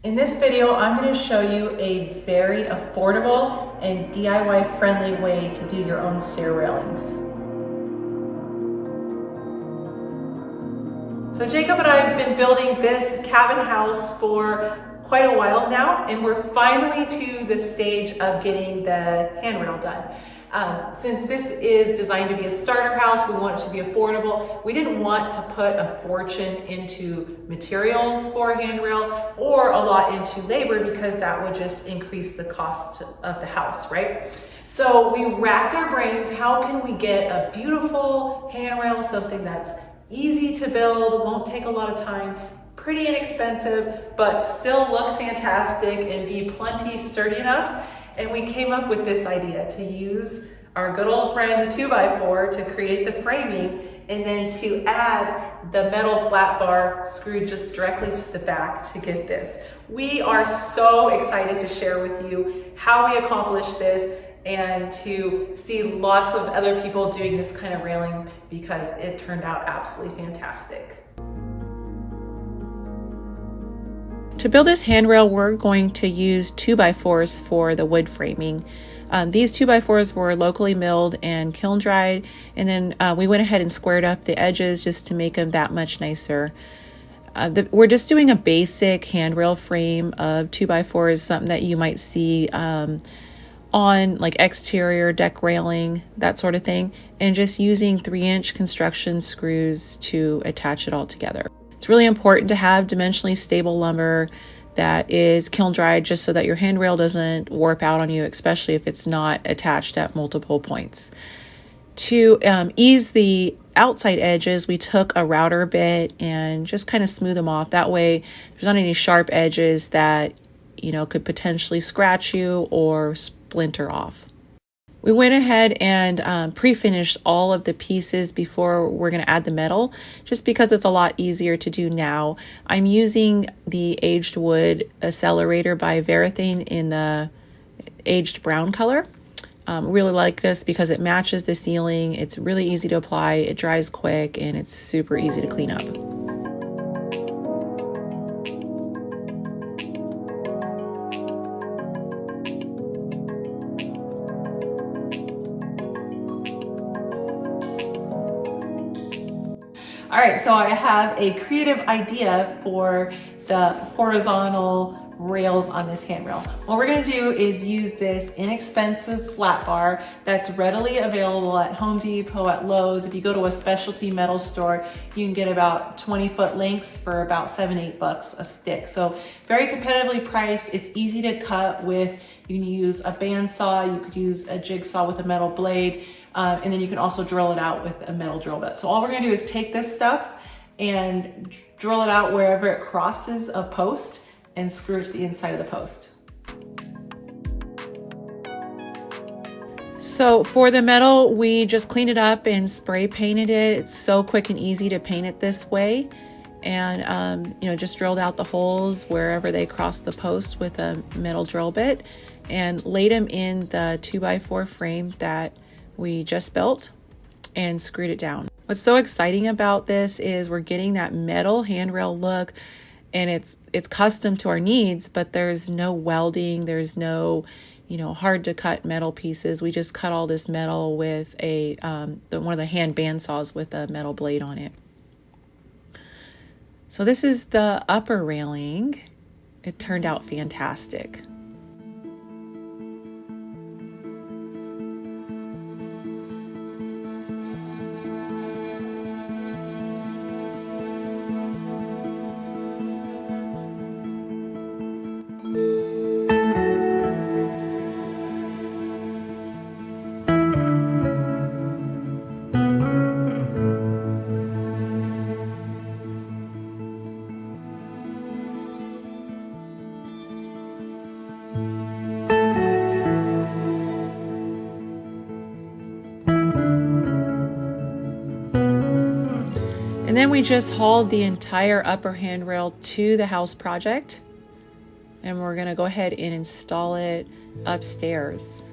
In this video, I'm going to show you a very affordable and DIY friendly way to do your own stair railings. So Jacob and I have been building this cabin house for quite a while now, and we're finally to the stage of getting the handrail done. Since this is designed to be a starter house, we want it to be affordable. We didn't want to put a fortune into materials for a handrail or a lot into labor because that would just increase the cost of the house, right? So we racked our brains, how can we get a beautiful handrail, something that's easy to build, won't take a lot of time, pretty inexpensive, but still look fantastic and be plenty sturdy enough. And we came up with this idea to use our good old friend, the 2x4, to create the framing and then to add the metal flat bar screwed just directly to the back to get this. We are so excited to share with you how we accomplished this and to see lots of other people doing this kind of railing because it turned out absolutely fantastic. To build this handrail, we're going to use 2x4s for the wood framing. These 2x4s were locally milled and kiln dried, and then we went ahead and squared up the edges just to make them that much nicer. We're just doing a basic handrail frame of 2x4s, something that you might see on like exterior deck railing, that sort of thing, and just using 3-inch construction screws to attach it all together. It's really important to have dimensionally stable lumber that is kiln dried just so that your handrail doesn't warp out on you, especially if it's not attached at multiple points. To ease the outside edges, we took a router bit and just kind of smooth them off. That way there's not any sharp edges that could potentially scratch you or splinter off. We went ahead and pre-finished all of the pieces before we're going to add the metal, just because it's a lot easier to do now. I'm using the aged wood accelerator by Varathane in the aged brown color. Really like this because it matches the ceiling. It's really easy to apply, it dries quick, and it's super easy to clean up. All right, so I have a creative idea for the horizontal rails on this handrail. What we're gonna do is use this inexpensive flat bar that's readily available at Home Depot, at Lowe's. If you go to a specialty metal store, you can get about 20-foot lengths for about $7-8 a stick. So very competitively priced. It's easy to cut with. You can use a bandsaw, you could use a jigsaw with a metal blade, and then you can also drill it out with a metal drill bit. So all we're gonna do is take this stuff and drill it out wherever it crosses a post and screw it to the inside of the post. So for the metal, we just cleaned it up and spray painted it. It's so quick and easy to paint it this way. And just drilled out the holes wherever they cross the post with a metal drill bit and laid them in the 2x4 frame that we just built and screwed it down. What's so exciting about this is we're getting that metal handrail look, and it's custom to our needs, but there's no welding, there's no hard to cut metal pieces. We just cut all this metal with one of the hand band saws with a metal blade on it. So this is the upper railing. It turned out fantastic. And then we just hauled the entire upper handrail to the house project, and we're gonna go ahead and install it upstairs.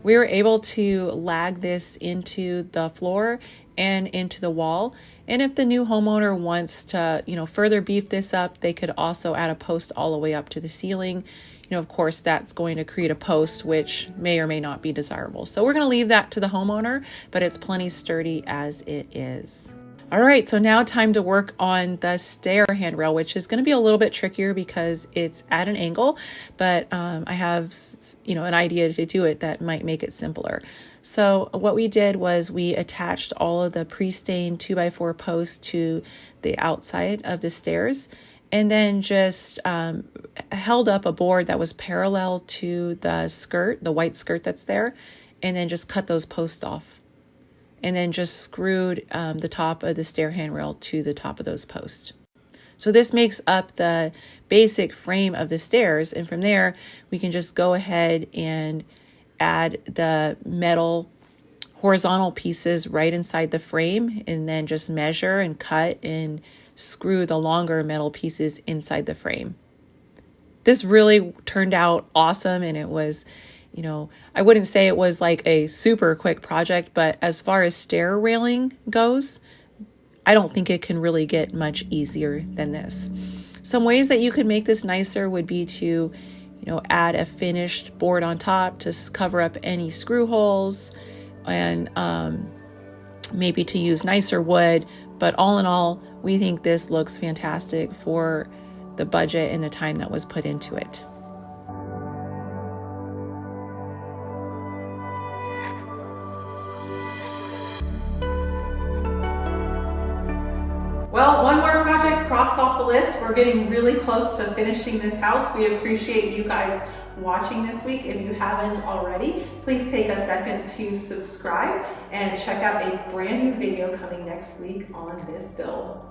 We were able to lag this into the floor and into the wall. And if the new homeowner wants to, further beef this up, they could also add a post all the way up to the ceiling. Of course, that's going to create a post which may or may not be desirable. So we're going to leave that to the homeowner, but it's plenty sturdy as it is. All right, so now time to work on the stair handrail, which is going to be a little bit trickier because it's at an angle, but I have, an idea to do it that might make it simpler. So what we did was we attached all of the pre-stained 2x4 posts to the outside of the stairs, and then just held up a board that was parallel to the skirt, the white skirt that's there, and then just cut those posts off. And then just screwed the top of the stair handrail to the top of those posts. So this makes up the basic frame of the stairs. And from there, we can just go ahead and add the metal horizontal pieces right inside the frame, and then just measure and cut and screw the longer metal pieces inside the frame. This really turned out awesome, and it was, I wouldn't say it was like a super quick project, but as far as stair railing goes, I don't think it can really get much easier than this. Some ways that you could make this nicer would be to, add a finished board on top to cover up any screw holes, and maybe to use nicer wood. But all in all, we think this looks fantastic for the budget and the time that was put into it. Well, one more project crossed off the list. We're getting really close to finishing this house. We appreciate you guys watching this week. If you haven't already, please take a second to subscribe and check out a brand new video coming next week on this build.